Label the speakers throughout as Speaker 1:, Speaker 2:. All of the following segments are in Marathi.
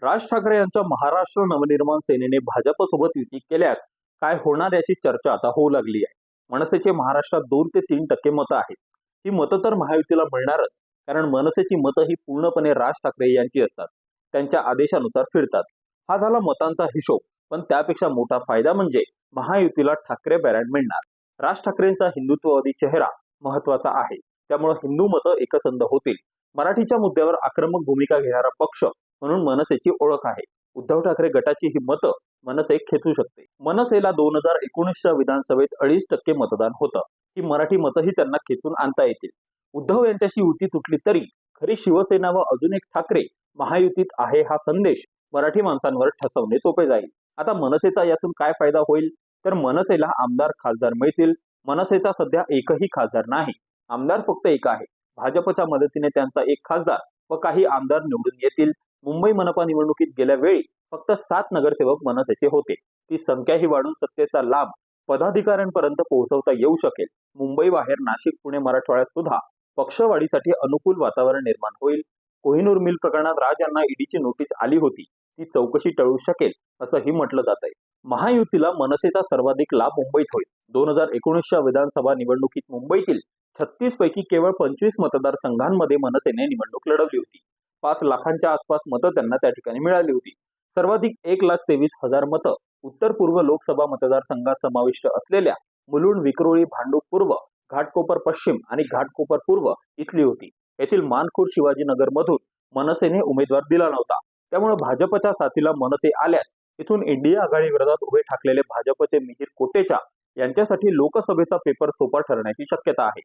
Speaker 1: राज ठाकरे यांच्या महाराष्ट्र नवनिर्माण सेनेने भाजपसोबत युती केल्यास काय होणार याची चर्चा आता होऊ लागली आहे। मनसेचे महाराष्ट्रात 2 ते 3% मतं आहेत। ही मतं तर महायुतीला मिळणारच, कारण मनसेची मतं ही पूर्णपणे राज ठाकरे यांची असतात, त्यांच्या आदेशानुसार फिरतात। हा झाला मतांचा हिशोब, पण त्यापेक्षा मोठा फायदा म्हणजे महायुतीला ठाकरे ब्रँड मिळणार। राज ठाकरेंचा हिंदुत्ववादी चेहरा महत्वाचा आहे, त्यामुळे हिंदू मतं एकसंध होतील। मराठीच्या मुद्द्यावर आक्रमक भूमिका घेणारा पक्ष म्हणून मनसेची ओळख आहे। उद्धव ठाकरे गटाची ही मतं मनसे खेचू शकते। मनसेला 2019च्या विधानसभेत 2.5% मतदान होतं। ही मराठी मतंही त्यांना खेचून आणता येतील। उद्धव यांच्याशी युती तुटली तरी खरी शिवसेना व अजून एक ठाकरे महायुतीत आहे हा संदेश मराठी माणसांवर ठसवणे सोपे जाईल। आता मनसेचा यातून काय फायदा होईल, तर मनसेला आमदार खासदार मिळतील। मनसेचा सध्या एकही खासदार नाही, आमदार फक्त एक आहे। भाजपच्या मदतीने त्यांचा एक खासदार व काही आमदार निवडून येतील। मुंबई मनपा निवडणुकीत गेल्या वेळी फक्त 7 नगरसेवक मनसेचे होते। ती संख्याही वाढून सत्तेचा लाभ पदाधिकाऱ्यांपर्यंत पोहोचवता येऊ शकेल। मुंबई बाहेर नाशिक, पुणे, मराठवाड्यात सुद्धा पक्षवाढीसाठी अनुकूल वातावरण निर्माण होईल। कोहिनूर मिल प्रकरणात राज यांना ईडीची नोटीस आली होती, ती चौकशी टळू शकेल असंही म्हटलं जात आहे। महायुतीला मनसेचा सर्वाधिक लाभ मुंबईत होईल। 2019च्या विधानसभा निवडणुकीत मुंबईतील 36 पैकी केवळ 25 मतदारसंघांमध्ये मनसेने निवडणूक लढवली होती। 5 लाखांच्या आसपास मतं त्यांना त्या ठिकाणी मिळाली होती। सर्वाधिक 1,23,000 मतं उत्तर पूर्व लोकसभा मतदारसंघात समाविष्ट असलेल्या मुलुंड, विक्रोळी, भांडूप पूर्व, घाटकोपर पश्चिम आणि घाटकोपर पूर्व इथली होती। येथील मानखुर्द, शिवाजीनगर मधून मनसेने उमेदवार दिला नव्हता, त्यामुळे भाजपच्या साथीला मनसे आल्यास इथून इंडिया आघाडी विरोधात उभे ठाकलेले भाजपचे मिहिर कोटेचा यांच्यासाठी लोकसभेचा पेपर सोपा ठरण्याची शक्यता आहे।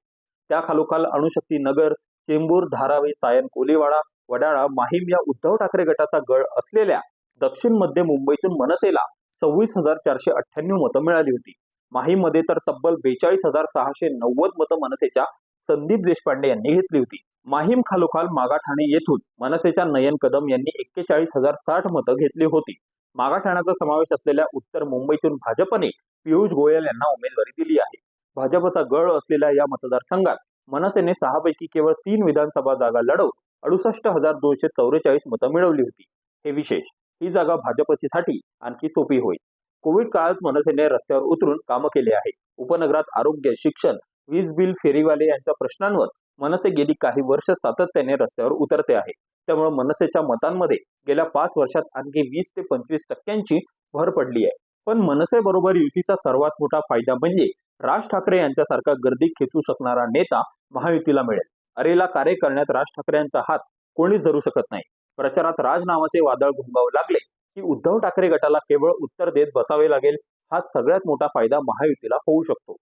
Speaker 1: त्याखालोखाल अणुशक्ती नगर, चेंबूर, धारावी, सायन, कोलीवाडा, वडाळा, माहीम या उद्धव ठाकरे गटाचा गळ असलेल्या दक्षिण मध्य मुंबईतून मनसेला 26,498 मतं मिळाली होती। माहीम मध्ये तर तब्बल 42,690 मतं मनसेच्या संदीप देशपांडे यांनी घेतली होती। माहीम खालोखाल मागाठाणे येथून मनसेच्या नयन कदम यांनी 41,060 मतं घेतली होती। मागाठाण्याचा समावेश असलेल्या उत्तर मुंबईतून भाजपने पियुष गोयल यांना उमेदवारी दिली आहे। भाजपचा गळ असलेल्या या मतदारसंघात मनसेने 6 पैकी केवळ 3 विधानसभा जागा लढवून 68,244 मतं मिळवली होती। हे विशेष, ही जागा भाजपसाठी आणखी सोपी होईल। कोविड काळात मनसेने रस्त्यावर उतरून कामं केली आहे। उपनगरात आरोग्य, शिक्षण, वीज बिल, फेरीवाले यांच्या प्रश्नांवर मनसे गेली काही वर्ष सातत्याने रस्त्यावर उतरते आहे। त्यामुळे मनसेच्या मतांमध्ये गेल्या 5 वर्षात आणखी 20 ते 25% भर पडली आहे। पण मनसे बरोबर युतीचा सर्वात मोठा फायदा म्हणजे राज ठाकरे यांच्यासारखा गर्दी खेचू शकणारा नेता महायुतीला मिळेल। अरेला कार्य करण्यात राज ठाकरे यांचा हात कोणीच धरू शकत नाही। प्रचारात राज नावाचे वादळ घुमवावे लागले की उद्धव ठाकरे गटाला केवळ उत्तर देत बसावे लागेल। हा सगळ्यात मोठा फायदा महायुतीला होऊ शकतो।